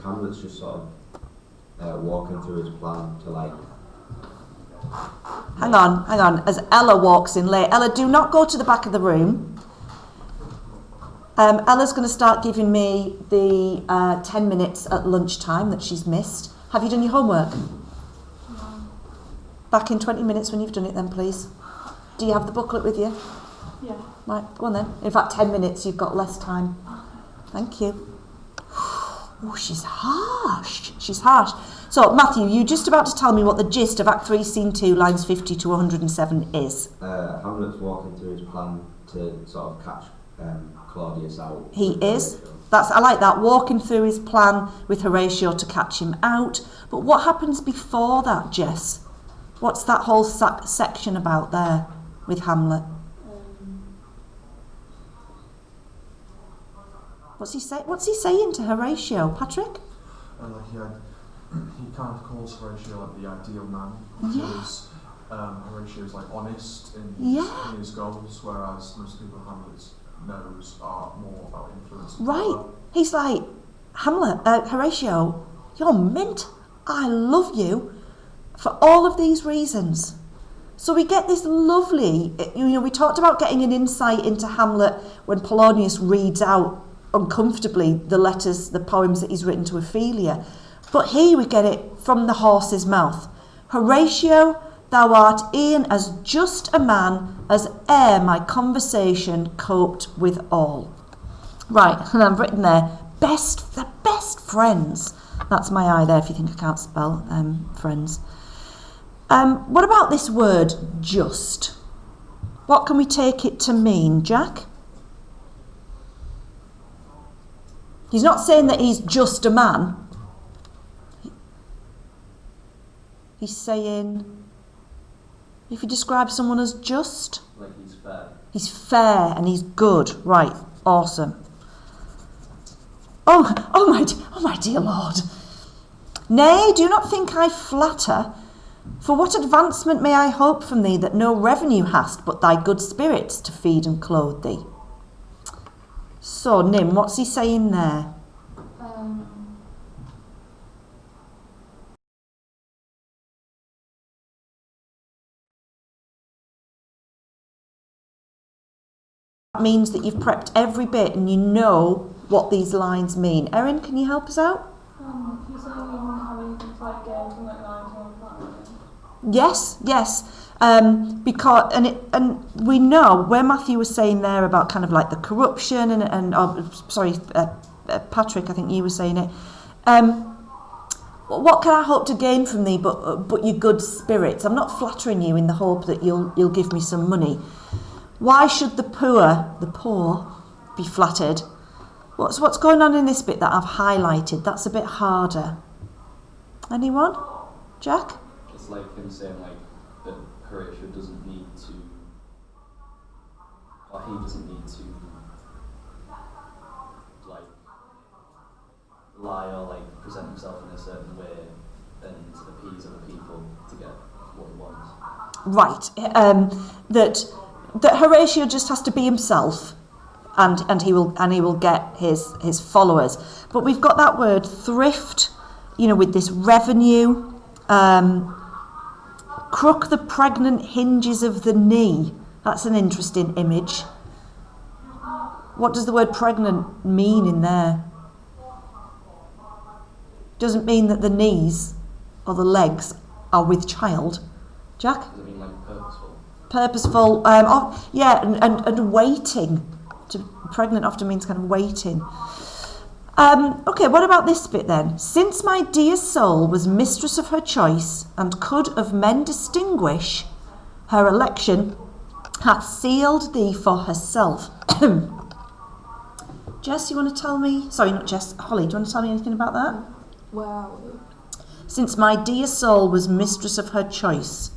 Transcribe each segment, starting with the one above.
Hamlet's just sort of walking through his plan to like... Hang on, as Ella walks in late. Ella, do not go to the back of the room. Ella's going to start giving me the 10 minutes at lunchtime that she's missed. Have you done your homework? No. Back in 20 minutes when you've done it then, please. Do you have the booklet with you? Yeah. Right, go on then. In fact, 10 minutes, you've got less time. Thank you. Oh, she's harsh. She's harsh. So, Matthew, you're just about to tell me what the gist of Act 3, Scene 2, lines 50 to 107 is. Hamlet's walking through his plan to sort of catch Claudius out. He is. I like that, walking through his plan with Horatio to catch him out. But what happens before that, Jess? What's that whole section about there with Hamlet? What's he saying to Horatio, Patrick? He kind of calls Horatio like the ideal man because Horatio's like honest in his goals, whereas most people Hamlet knows are more about influence. Right. He's like, Horatio, you're mint. I love you for all of these reasons. So we get this lovely, we talked about getting an insight into Hamlet when Polonius reads out uncomfortably the letters, the poems that he's written to Ophelia. But here we get it from the horse's mouth. Horatio, thou art e'en as just a man as e'er my conversation coped with all. Right, and I've written there, the best friends. That's my eye there if you think I can't spell friends. What about this word, just? What can we take it to mean, Jack? He's not saying that he's just a man. He's saying, if you describe someone as just... Like he's fair. He's fair and he's good. Right, awesome. Oh my dear Lord. Nay, do not think I flatter. For what advancement may I hope from thee that no revenue hast but thy good spirits to feed and clothe thee? So, Nim, what's he saying there? That means that you've prepped every bit and you know what these lines mean. Erin, can you help us out? You're saying how you can like get from like lines on the Yes. Because and we know where Matthew was saying there about kind of like the corruption Patrick, I think you were saying it. What can I hope to gain from thee but your good spirits? I'm not flattering you in the hope that you'll give me some money. Why should the poor be flattered? What's going on in this bit that I've highlighted? That's a bit harder. Anyone? Jack? It's like him saying like that Horatio doesn't need to, or he doesn't need to like lie or like present himself in a certain way and to appease other people to get what he wants. Right. That Horatio just has to be himself, and he will get his followers. But we've got that word thrift, with this revenue. Crook the pregnant hinges of the knee. That's an interesting image. What does the word pregnant mean in there? Doesn't mean that the knees or the legs are with child. Jack? Does it mean like Purposeful, and waiting. Pregnant often means kind of waiting. Okay, what about this bit then? Since my dear soul was mistress of her choice, and could of men distinguish, her election hath sealed thee for herself. Jess, you want to tell me? Sorry, not Jess. Holly, do you want to tell me anything about that? Where are we? Since my dear soul was mistress of her choice.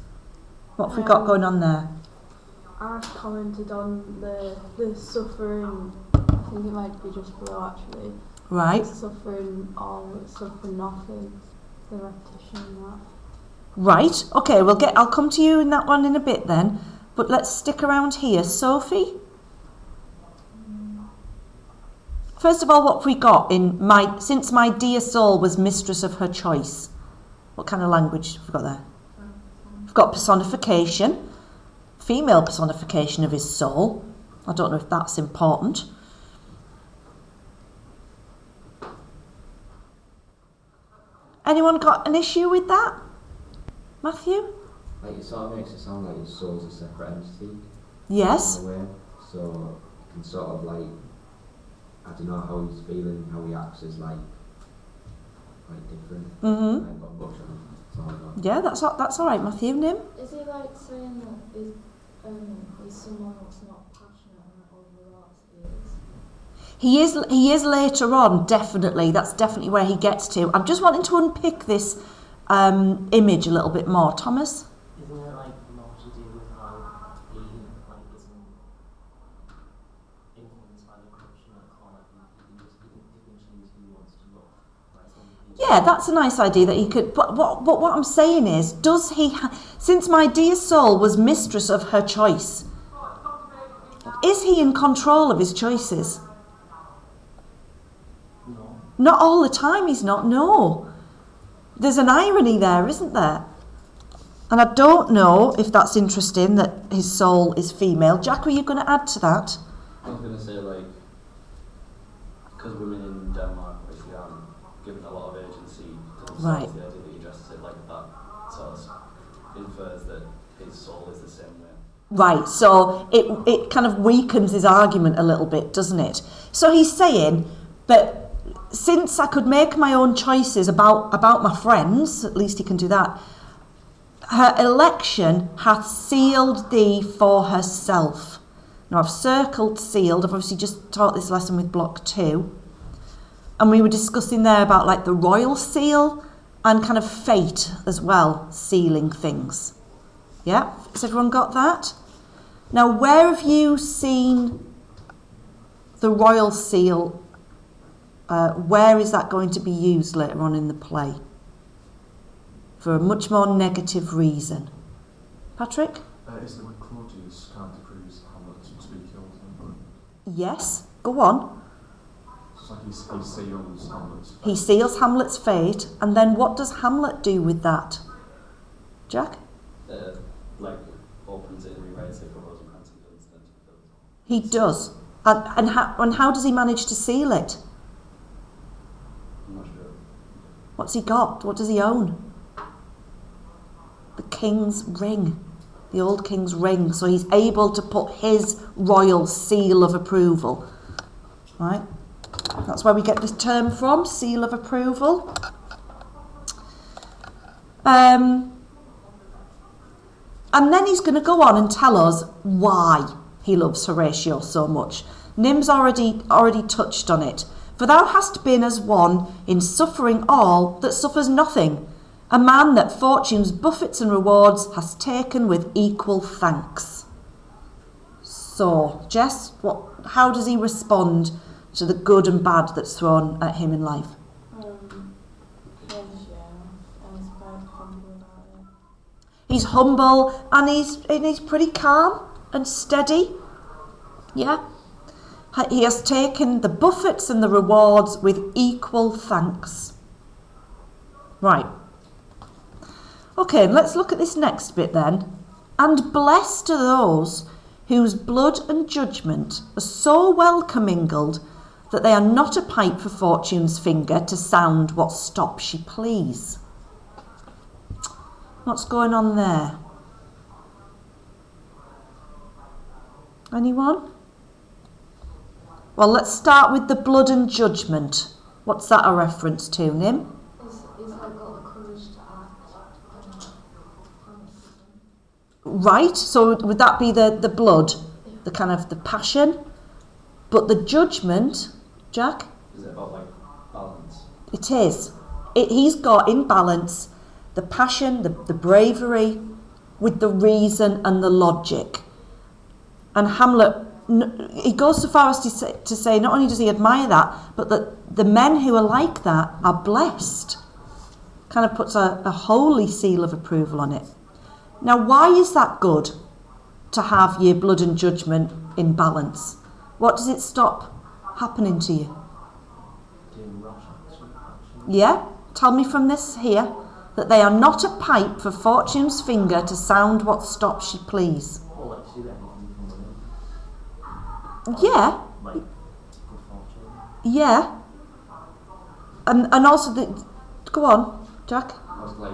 What have we got going on there? I've commented on the suffering. I think it might be just below actually. Right. The suffering all, suffering nothing. The repetition and that. Right. Okay. I'll come to you in that one in a bit then. But let's stick around here. Sophie. First of all, what have we got in since my dear soul was mistress of her choice? What kind of language have we got there? We've got personification, female personification of his soul. I don't know if that's important. Anyone got an issue with that? Matthew? Like, it sort of makes it sound like his soul's a separate entity. Yes. In a way. So you can sort of like, I don't know how he's feeling, how he acts is like different. Mhm. I ain't got much on it. That's all I got. Yeah, that's all right, Matthew. Nim? Is he like saying that he's someone that's not passionate and that all he is? He is later on, definitely. That's definitely where he gets to. I'm just wanting to unpick this image a little bit more. Thomas? Isn't it like more to do with how he like isn't influenced by the corruption at the corner? He can choose who he wants to love. Yeah, that's a nice idea that he could. But what I'm saying is, does he? Since my dear soul was mistress of her choice, is he in control of his choices? No. Not all the time. He's not. No. There's an irony there, isn't there? And I don't know if that's interesting that his soul is female. Jack, were you going to add to that? I was going to say, like, because women in Denmark obviously aren't given a lot of agency to themselves, Right. the idea that he addresses it like that sort of infers that his soul is the same way. Right, so it kind of weakens his argument a little bit, doesn't it? So he's saying that since I could make my own choices about my friends, at least he can do that, her election hath sealed thee for herself. Now I've circled sealed. I've obviously just taught this lesson with block 2. And we were discussing there about like the royal seal and kind of fate as well, sealing things. Yeah? Has everyone got that? Now where have you seen the royal seal? Where is that going to be used later on in the play? For a much more negative reason. Patrick? Is it when Claudius kind of decrees Hamlet to be killed? Yes, go on. It's like he seals Hamlet's fate. He seals Hamlet's fate, and then what does Hamlet do with that? Jack? Like, opens it and rewrites it for Rosencrantz and Guildenstern to be killed. He does. And how does he manage to seal it? I'm not sure. What's he got? What does he own? The king's ring. The old king's ring. So he's able to put his royal seal of approval. Right? That's where we get this term from, seal of approval. And then he's going to go on and tell us why he loves Horatio so much. Nim's already touched on it. For thou hast been as one in suffering all that suffers nothing, a man that fortune's buffets and rewards has taken with equal thanks. So, Jess, how does he respond to the good and bad that's thrown at him in life? Yes, yeah, and he's quite humble about it. He's humble and he's pretty calm and steady. Yeah. He has taken the buffets and the rewards with equal thanks. Right. Okay, and let's look at this next bit then. And blessed are those whose blood and judgment are so well commingled that they are not a pipe for fortune's finger to sound what stop she please. What's going on there? Anyone? Well, let's start with the blood and judgment. What's that a reference to, Nim? Is like got the courage to act Right, so would that be the blood, the kind of the passion? But the judgment, Jack? Is it about, like, balance? It is. He's got in balance the passion, the bravery, with the reason and the logic. And Hamlet, he goes so far as to say not only does he admire that, but that the men who are like that are blessed. Kind of puts a holy seal of approval on it. Now, why is that good to have your blood and judgment in balance? What does it stop happening to you? Yeah? Tell me from this here that they are not a pipe for Fortune's finger to sound what stop she please. Well, like, do anything from women. Yeah, Like, good fortune. yeah. And also, go on, Jack. I was like,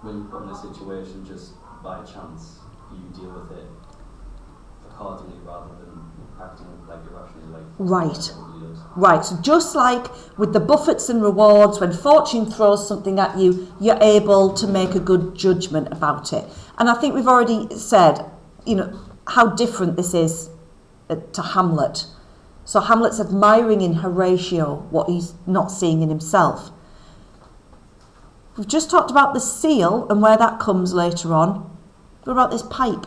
when you're put in a situation just by chance, you deal with it accordingly rather than acting like irrationally, like Right. everybody does. Right, so just like with the buffets and rewards, when fortune throws something at you, you're able to make a good judgment about it. And I think we've already said, how different this is to Hamlet. So Hamlet's admiring in Horatio what he's not seeing in himself. We've just talked about the seal and where that comes later on. What about this pipe?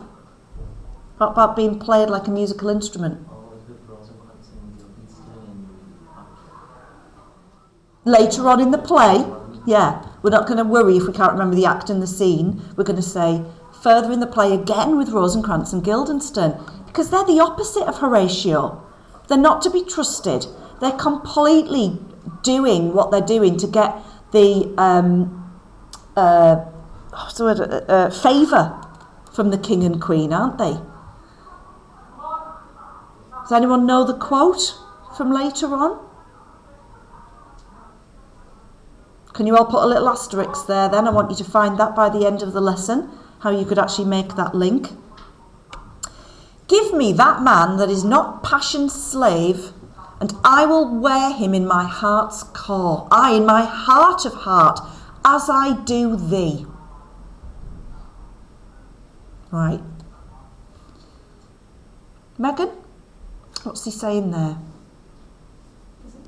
What about being played like a musical instrument? Always with Rosencrantz and Guildenstern Later on in the play, yeah, we're not going to worry if we can't remember the act and the scene. We're going to say further in the play again with Rosencrantz and Guildenstern, because they're the opposite of Horatio. They're not to be trusted. They're completely doing what they're doing to get the favour from the king and queen, aren't they? Does anyone know the quote from later on? Can you all put a little asterisk there then? I want you to find that by the end of the lesson, how you could actually make that link. Give me that man that is not passion's slave, and I will wear him in my heart's core, aye, in my heart of heart, as I do thee. Right. Megan, what's he saying there? Is it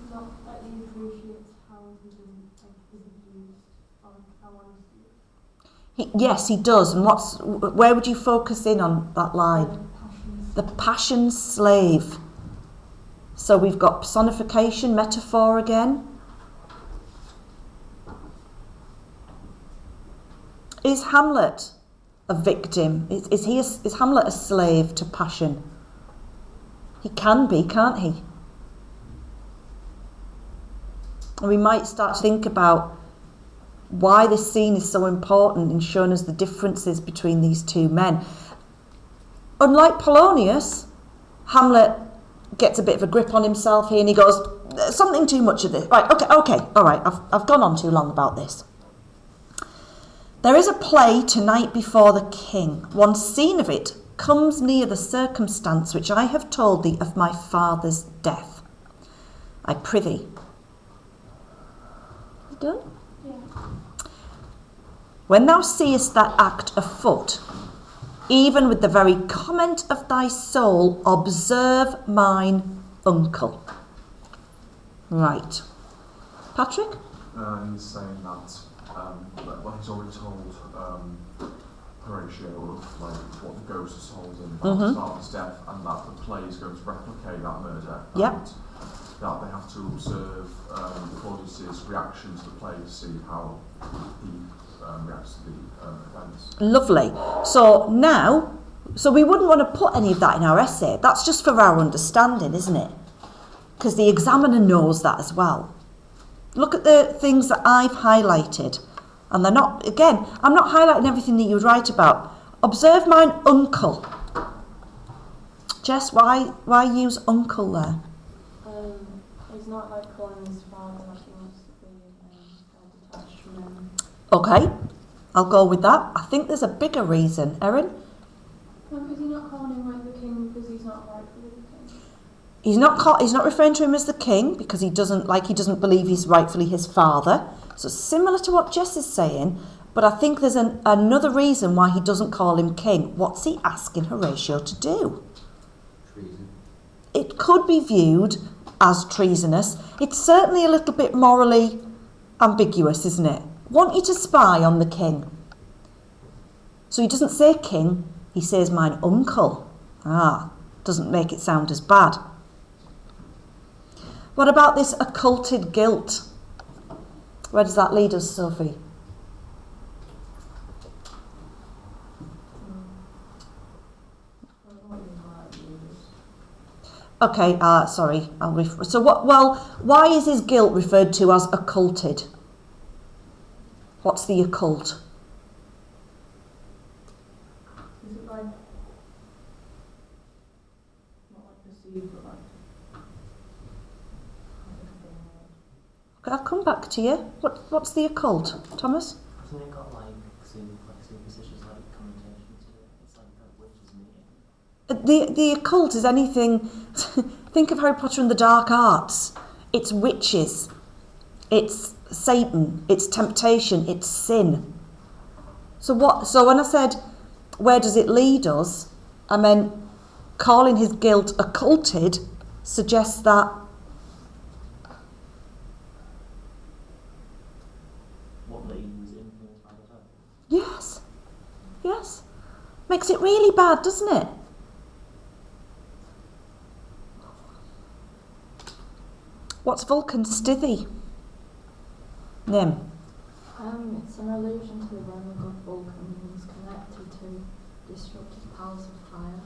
not that he appreciates how he doesn't is abused or how honest he is? Yes, he does. And where would you focus in on that line? Passions. The passion slave. So we've got personification, metaphor again. Is Hamlet a victim? Is Hamlet a slave to passion? He can be, can't he? And we might start to think about why this scene is so important in showing us the differences between these two men. Unlike Polonius, Hamlet gets a bit of a grip on himself here and he goes, something too much of this. Right, okay, all right, I've gone on too long about this. There is a play tonight before the king. One scene of it comes near the circumstance which I have told thee of my father's death. I prithee. You done? Yeah. When thou seest that act afoot, even with the very comment of thy soul, observe mine uncle. Right. Patrick? He's saying that, he's already told Horatio of what the ghost has told him about his father's death, and that the play is going to replicate that murder. Yep. And that they have to observe Claudius's reaction to the play to see how he reacts to the events. Lovely. So now, we wouldn't want to put any of that in our essay. That's just for our understanding, isn't it? Because the examiner knows that as well. Look at the things that I've highlighted. And they're not, again, I'm not highlighting everything that you would write about. Observe mine uncle. Jess, why use uncle there? He's not like calling his father like he wants to be detached from him. Okay, I'll go with that. I think there's a bigger reason. Erin? No, because he's not calling him like the king because he's not rightfully the king. He's not referring to him as the king because he doesn't believe he's rightfully his father. So similar to what Jess is saying, but I think there's another reason why he doesn't call him king. What's he asking Horatio to do? Treason. It could be viewed as treasonous. It's certainly a little bit morally ambiguous, isn't it? Want you to spy on the king. So he doesn't say king, he says mine uncle. Doesn't make it sound as bad. What about this occulted guilt? Where does that lead us, Sophie? Okay, sorry, so what, well, why is his guilt referred to as occulted? What's the occult? Is it like, not like perceived, but like, Okay, I'll come back to you. What's the occult, Thomas? Hasn't it got like superstitious like connotation to it? It's like a witch's meeting. The occult is anything. Think of Harry Potter and the Dark Arts. It's witches, it's Satan, it's temptation, it's sin. So when I said where does it lead us, I meant calling his guilt occulted suggests that What that he was influenced by the devil. yes, makes it really bad, doesn't it? What's Vulcan's stithy? Nim. it's an allusion to the Roman god Vulcan and is connected to destructive powers of fire.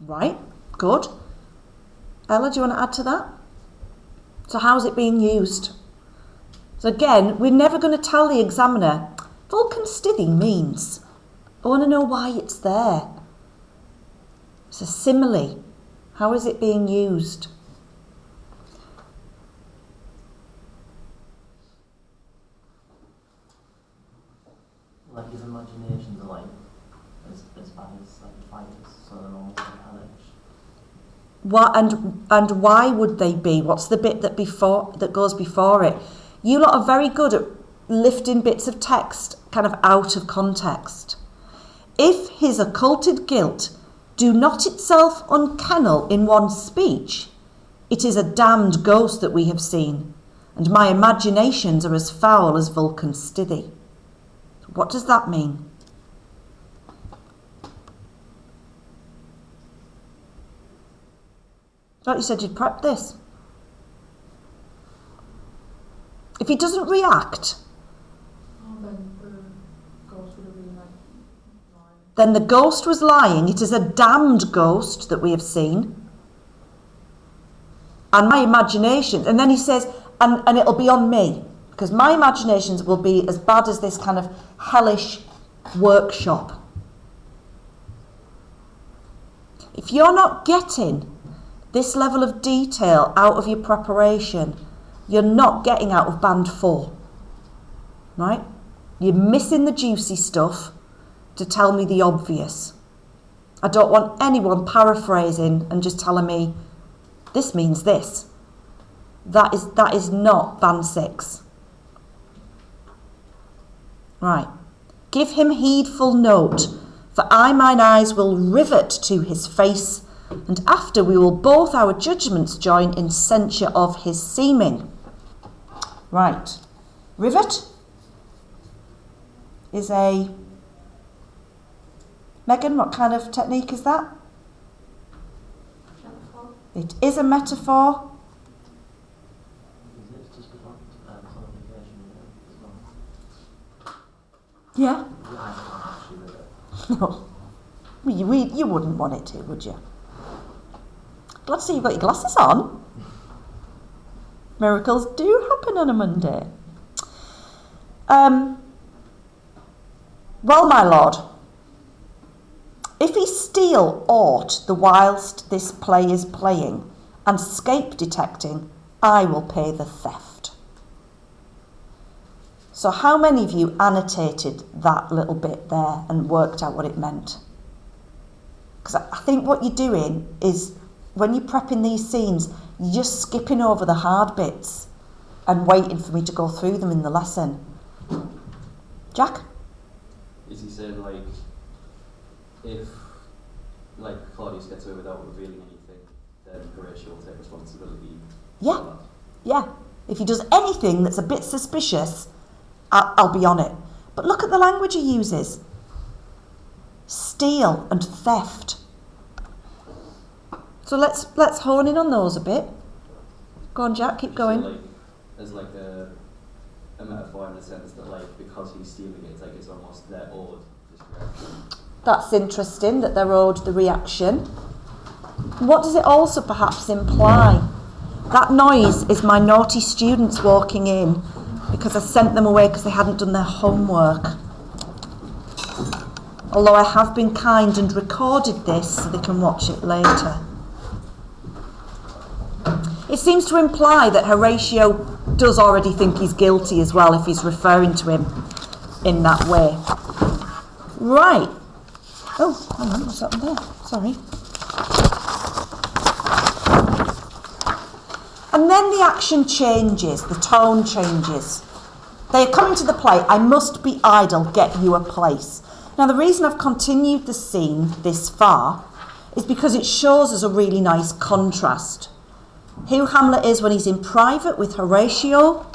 Right, good. Ella, do you want to add to that? So how's it being used? So again, we're never going to tell the examiner, Vulcan's stithy means. I want to know why it's there. It's a simile. How is it being used? Like his imaginations are like as bad as like fighters, so they're almost like hellish. What and why would they be? What's the bit that goes before it? You lot are very good at lifting bits of text kind of out of context. If his occulted guilt do not itself unkennel in one's speech, it is a damned ghost that we have seen, and my imaginations are as foul as Vulcan's stithy. What does that mean? Like you said, you'd prep this. If he doesn't react, Then the ghost would have been like lying. then the ghost was lying. It is a damned ghost that we have seen. And my imagination, and then he says, and it'll be on me, because my imaginations will be as bad as this kind of hellish workshop. If you're not getting this level of detail out of your preparation, you're not getting out of band 4, right? You're missing the juicy stuff to tell me the obvious. I don't want anyone paraphrasing and just telling me, this means this. That is not band 6. Right. Give him heedful note, for mine eyes will rivet to his face, and after we will both our judgments join in censure of his seeming. Right. Rivet is a... Megan, what kind of technique is that? Metaphor. It is a metaphor. Is it just before qualification as well? Yeah. Yeah, I can't actually read it. No. You wouldn't want it to, would you? Glad to see you've got your glasses on. Miracles do happen on a Monday. Well, my lord, if he steal aught the whilst this play is playing, and scape detecting, I will pay the theft. So how many of you annotated that little bit there and worked out what it meant? Because I think what you're doing is, when you're prepping these scenes, you're just skipping over the hard bits and waiting for me to go through them in the lesson. Jack? Is he saying like, if like Claudius gets away without revealing anything, then Horatio will take responsibility? Yeah. for that? Yeah. If he does anything that's a bit suspicious, I'll be on it. But look at the language he uses. Steal and theft. So let's hone in on those a bit. Go on, Jack, keep going. So, like, as like a metaphor in the sense that like because he's stealing it, it's like it's almost their owed this reaction. That's interesting that they're owed the reaction. What does it also perhaps imply? That noise is my naughty students walking in because I sent them away because they hadn't done their homework. Although I have been kind and recorded this so they can watch it later. It seems to imply that Horatio does already think he's guilty as well if he's referring to him in that way. Right. Oh, hang on, what's happened there? Sorry. And then the action changes, the tone changes. They are coming to the play. I must be idle, get you a place. Now, the reason I've continued the scene this far is because it shows us a really nice contrast. Who Hamlet is when he's in private with Horatio,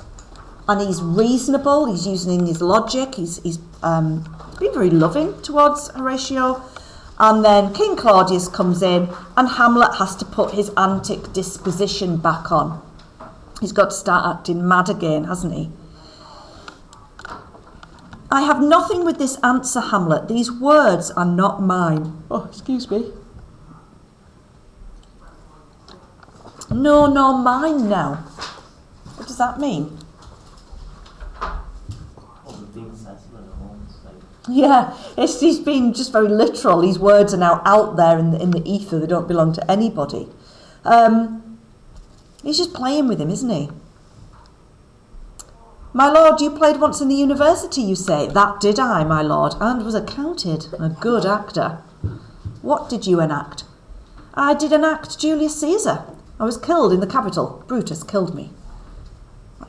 and he's reasonable, he's using his logic, he's been very loving towards Horatio. And then King Claudius comes in and Hamlet has to put his antic disposition back on. He's got to start acting mad again, hasn't he? I have nothing with this answer, Hamlet. These words are not mine. Oh, excuse me. No, nor mine now. What does that mean? All the being sensible at home, like, Yeah, he's been just very literal. These words are now out there in the ether. They don't belong to anybody. He's just playing with him, isn't he? My lord, you played once in the university, you say. That did I, my lord, and was accounted a good actor. What did you enact? I did enact Julius Caesar. I was killed in the Capitol. Brutus killed me.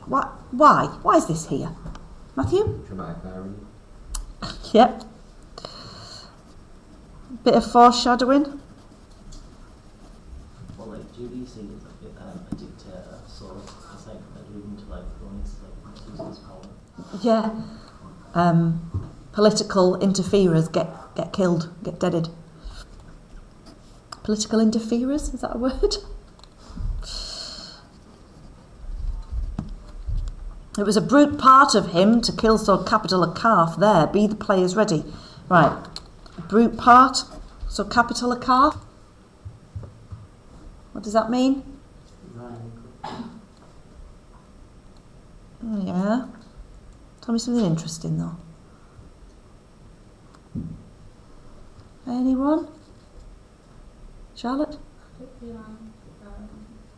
Why? Why is this here? Matthew? Dramatic irony. Yep. Bit of foreshadowing. well, like Julius Caesar is like a dictator, so it's like alluding to like Romans like misusing his power. Yeah. Political interferers get killed, get deaded. Political interferers, is that a word? It was a brute part of him to kill so capital a calf there. Be the players ready. Right. A brute part, so capital a calf. What does that mean? Right. Yeah. Tell me something interesting though. Anyone? Charlotte? Could be like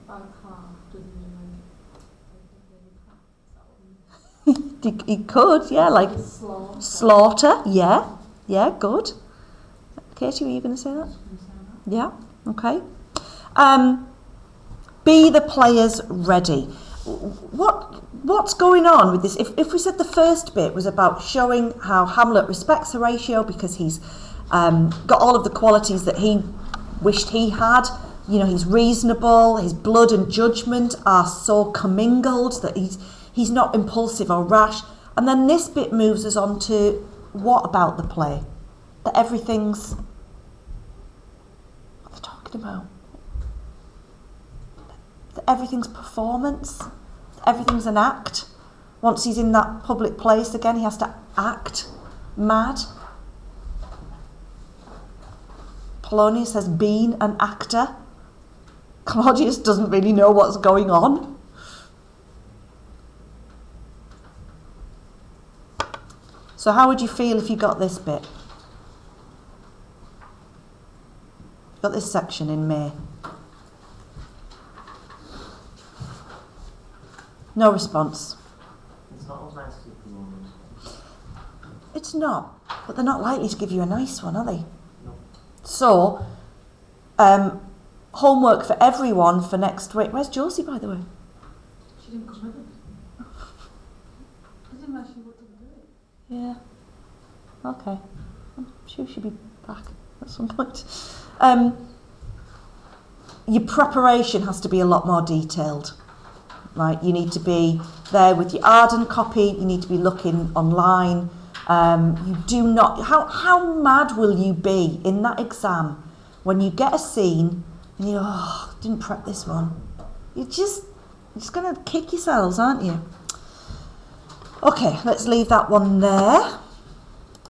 about a calf doesn't mean He could, yeah, like slaughter. slaughter, yeah, good. Katie, were you going to say that? Yeah, okay. Be the players ready. What's going on with this? If we said the first bit was about showing how Hamlet respects Horatio because he's got all of the qualities that he wished he had. You know, he's reasonable, his blood and judgment are so commingled that he's not impulsive or rash. And then this bit moves us on to what about the play? That everything's... What are they talking about? That everything's performance. Everything's an act. Once he's in that public place again, he has to act mad. Polonius has been an actor. Claudius doesn't really know what's going on. So how would you feel if you got this bit? Got this section in May. No response. It's not as nice as the Romans. It's not, but they're not likely to give you a nice one, are they? No. So, homework for everyone for next week. Where's Josie, by the way? She didn't come with it. I didn't know she would do it. Yeah. Okay. I'm sure she'll be back at some point. Your preparation has to be a lot more detailed. Right? You need to be there with your Arden copy. You need to be looking online. You do not... How mad will you be in that exam when you get a scene and you didn't prep this one? You're just going to kick yourselves, aren't you? Okay, let's leave that one there.